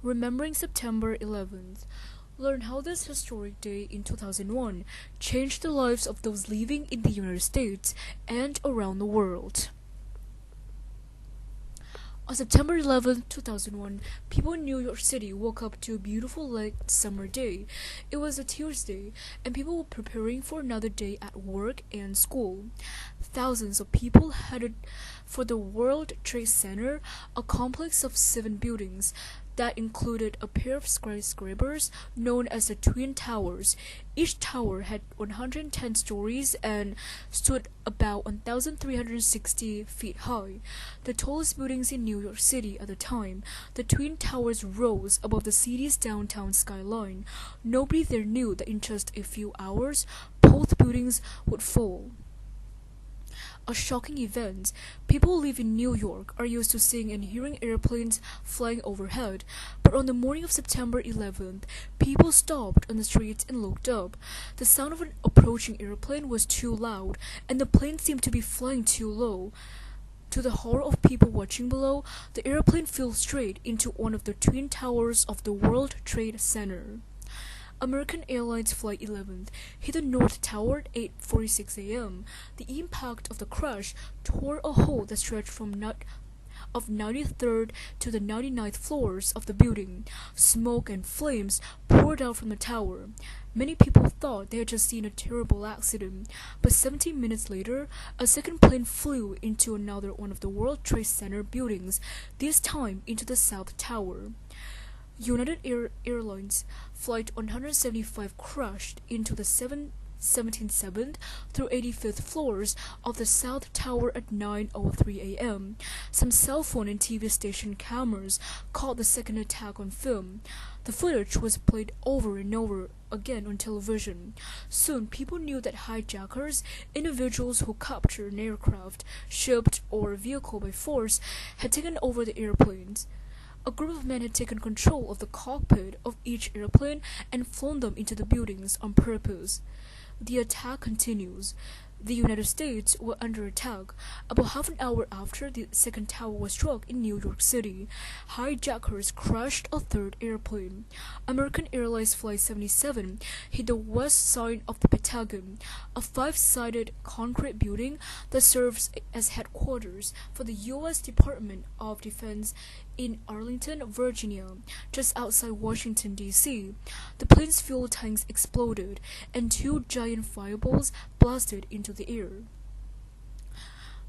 Remembering September 11th. Learn how this historic day in 2001 changed the lives of those living in the United States and around the world. On September 11, 2001, people in New York City woke up to a beautiful late summer day. It was a Tuesday, and people were preparing for another day at work and school. Thousands of people headed for the World Trade Center, a complex of 7 buildings that included a pair of skyscrapers known as the Twin Towers. Each tower had 110 stories and stood about 1,360 feet high, the tallest buildings in New York City at the time. The Twin Towers rose above the city's downtown skyline. Nobody there knew that in just a few hours, both buildings would fall. A shocking event. People who live in New York are used to seeing and hearing airplanes flying overhead, but on the morning of September 11th, people stopped on the streets and looked up. The sound of an approaching airplane was too loud, and the plane seemed to be flying too low. To the horror of people watching below, the airplane flew straight into one of the twin towers of the World Trade Center. American Airlines Flight 11 hit the North Tower at 8:46 a.m. The impact of the crash tore a hole that stretched from 93rd to the 99th floors of the building. Smoke and flames poured out from the tower. Many people thought they had just seen a terrible accident, but 17 minutes later, a second plane flew into another one of the World Trade Center buildings, this time into the South Tower. United Airlines Flight 175 crashed into the 77th through 85th floors of the South Tower at 9:03 a.m. Some cell phone and TV station cameras caught the second attack on film. The footage was played over and over again on television. Soon, people knew that hijackers, individuals who captured an aircraft, ship, or vehicle by force, had taken over the airplanes. A group of men had taken control of the cockpit of each airplane and flown them into the buildings on purpose. The attack continues. The United States were under attack. About half an hour after the second tower was struck in New York City, hijackers crashed a third airplane. American Airlines Flight 77 hit the west side of the Pentagon, a 5-sided concrete building that serves as headquarters for the U.S. Department of Defense in Arlington, Virginia, just outside Washington, D.C. The plane's fuel tanks exploded, and 2 giant fireballs blasted into the air.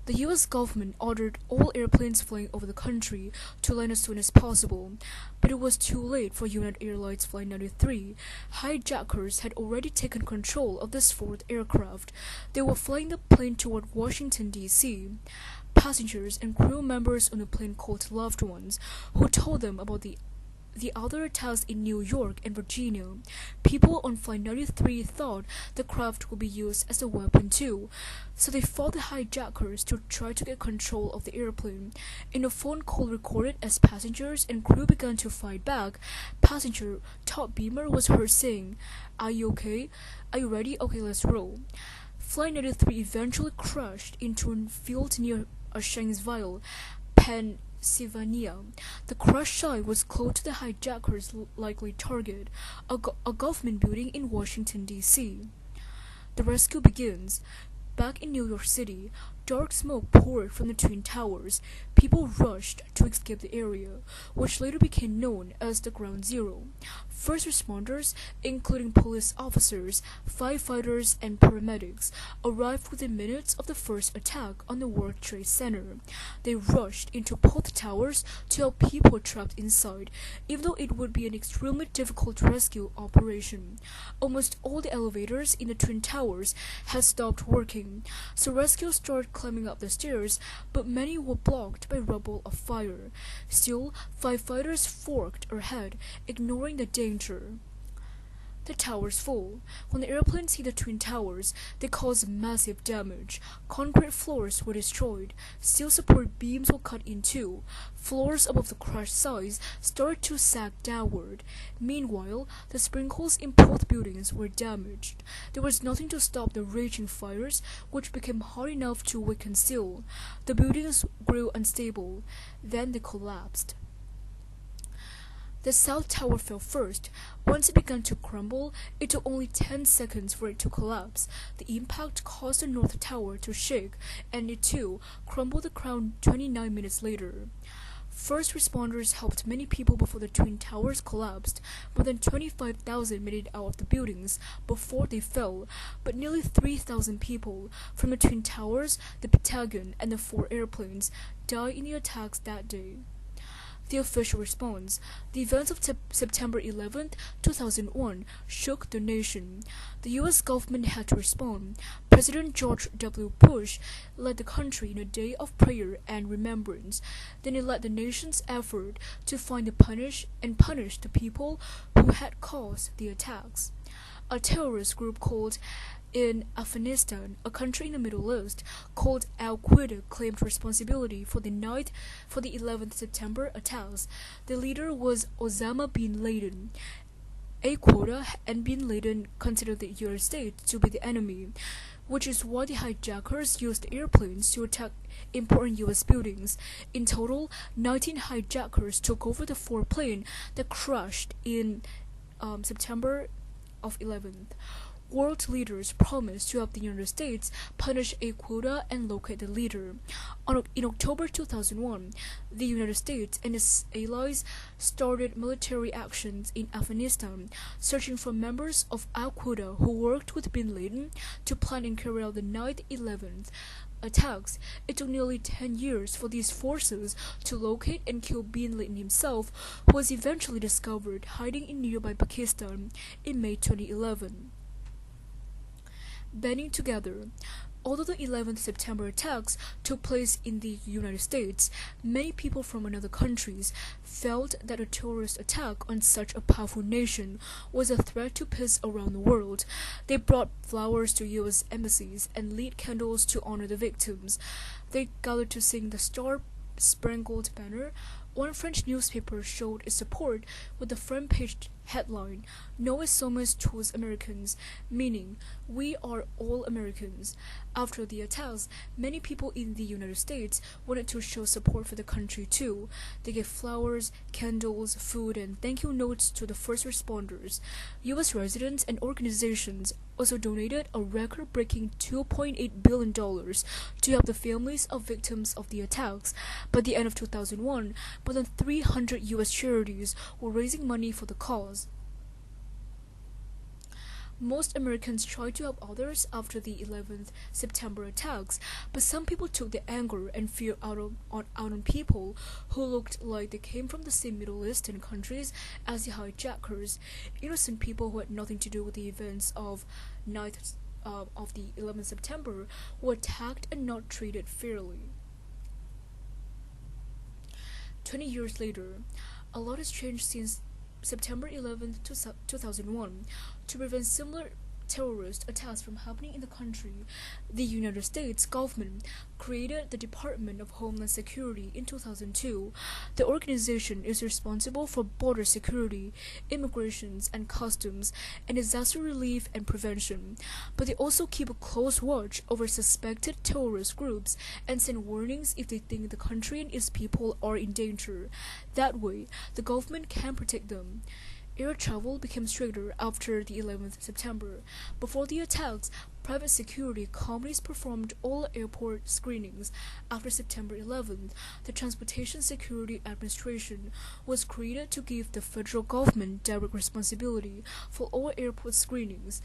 The U.S. government ordered all airplanes flying over the country to land as soon as possible, but it was too late for United Airlines Flight 93. Hijackers had already taken control of this fourth aircraft. They were flying the plane toward Washington, D.C. Passengers and crew members on the plane called loved ones, who told them about the other attacks in New York and Virginia. People on Flight 93 thought the craft would be used as a weapon too, so they fought the hijackers to try to get control of the airplane. In a phone call recorded as passengers and crew began to fight back, passenger Todd Beamer was heard saying, "Are you okay? Are you ready? Okay, let's roll." Flight 93 eventually crashed into a field near Shanksville, Pennsylvania. The crash site was close to the hijackers' likely target, a government building in Washington, D.C. The rescue begins. Back in New York City, dark smoke poured from the Twin Towers. People rushed to escape the area, which later became known as the Ground Zero. First responders, including police officers, firefighters, and paramedics, arrived within minutes of the first attack on the World Trade Center. They rushed into both towers to help people trapped inside, even though it would be an extremely difficult rescue operation. Almost all the elevators in the Twin Towers had stopped working, so rescuers started climbing up the stairs, but many were blocked by rubble of fire. Still, firefighters forked ahead, ignoring the danger. The towers fall. When the airplanes hit the Twin Towers, they caused massive damage. Concrete floors were destroyed. Steel support beams were cut in two. Floors above the crash sites started to sag downward. Meanwhile, the sprinkles in both buildings were damaged. There was nothing to stop the raging fires, which became hot enough to weaken steel. The buildings grew unstable. Then they collapsed. The South Tower fell first. Once it began to crumble, it took only 10 seconds for it to collapse. The impact caused the North Tower to shake, and it too crumbled the crown 29 minutes later. First responders helped many people before the Twin Towers collapsed. More than 25,000 made it out of the buildings before they fell, but nearly 3,000 people from the Twin Towers, the Pentagon, and the 4 airplanes died in the attacks that day. The official response: the events of September 11, 2001 shook the nation. The U.S. government had to respond. President George W. Bush led the country in a day of prayer and remembrance. Then he led the nation's effort to find and punish the people who had caused the attacks. A terrorist group called in Afghanistan, a country in the Middle East, called Al-Qaeda claimed responsibility for the 11th September attacks. The leader was Osama bin Laden. Al-Qaeda and bin Laden considered the United States to be the enemy, which is why the hijackers used airplanes to attack important U.S. buildings. In total, 19 hijackers took over the 4 plane that crashed in September of 11th. World leaders promised to help the United States punish Al-Qaeda and locate the leader. In October 2001, the United States and its allies started military actions in Afghanistan, searching for members of Al-Qaeda who worked with bin Laden to plan and carry out the 9/11 attacks. It took nearly 10 years for these forces to locate and kill bin Laden himself, who was eventually discovered hiding in nearby Pakistan in May 2011. Banding together. Although the 11th September attacks took place in the United States, many people from other countries felt that a terrorist attack on such a powerful nation was a threat to peace around the world. They brought flowers to U.S. embassies and lit candles to honor the victims. They gathered to sing the Star-Spangled Banner. One French newspaper showed its support with the front-page headline, "Noé somos tous Americans," meaning, "We are all Americans." After the attacks, many people in the United States wanted to show support for the country too. They gave flowers, candles, food, and thank you notes to the first responders. U.S. residents and organizations also donated a record-breaking $2.8 billion to help the families of victims of the attacks. By the end of 2001, more than 300 U.S. charities were raising money for the cause. Most Americans tried to help others after the 11th September attacks, but some people took their anger and fear out on people who looked like they came from the same Middle Eastern countries as the hijackers, innocent people who had nothing to do with the events of the 11th September were attacked and not treated fairly. 20 years later, a lot has changed since September 11, 2001. To prevent similar terrorist attacks from happening in the country, the United States government created the Department of Homeland Security in 2002. The organization is responsible for border security, immigration and customs, and disaster relief and prevention. But they also keep a close watch over suspected terrorist groups and send warnings if they think the country and its people are in danger. That way, the government can protect them. Air travel became stricter after the 11th September. Before the attacks, private security companies performed all airport screenings. After September 11th, the Transportation Security Administration was created to give the federal government direct responsibility for all airport screenings.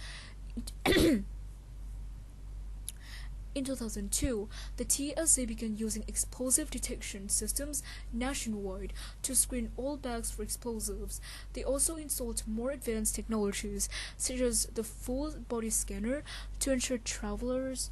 In 2002, the TSA began using explosive detection systems nationwide to screen all bags for explosives. They also installed more advanced technologies, such as the full body scanner, to ensure travelers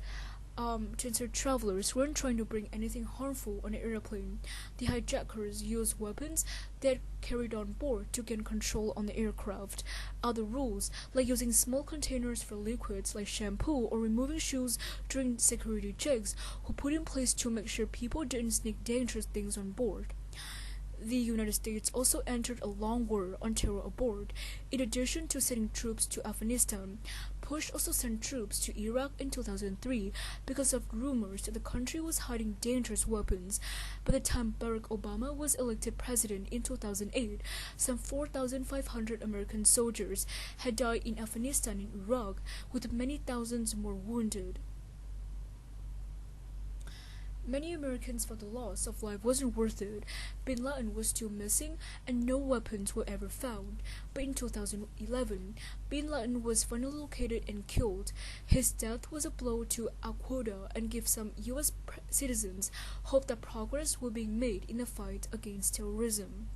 weren't trying to bring anything harmful on an airplane. The hijackers used weapons that carried on board to gain control on the aircraft. Other rules, like using small containers for liquids like shampoo or removing shoes during security checks, were put in place to make sure people didn't sneak dangerous things on board. The United States also entered a long war on terror abroad. In addition to sending troops to Afghanistan, Bush also sent troops to Iraq in 2003 because of rumors that the country was hiding dangerous weapons. By the time Barack Obama was elected president in 2008, some 4,500 American soldiers had died in Afghanistan and Iraq, with many thousands more wounded. Many Americans felt the loss of life wasn't worth it. Bin Laden was still missing and no weapons were ever found. But in 2011, Bin Laden was finally located and killed. His death was a blow to Al-Qaeda and gave some US citizens hope that progress was being made in the fight against terrorism.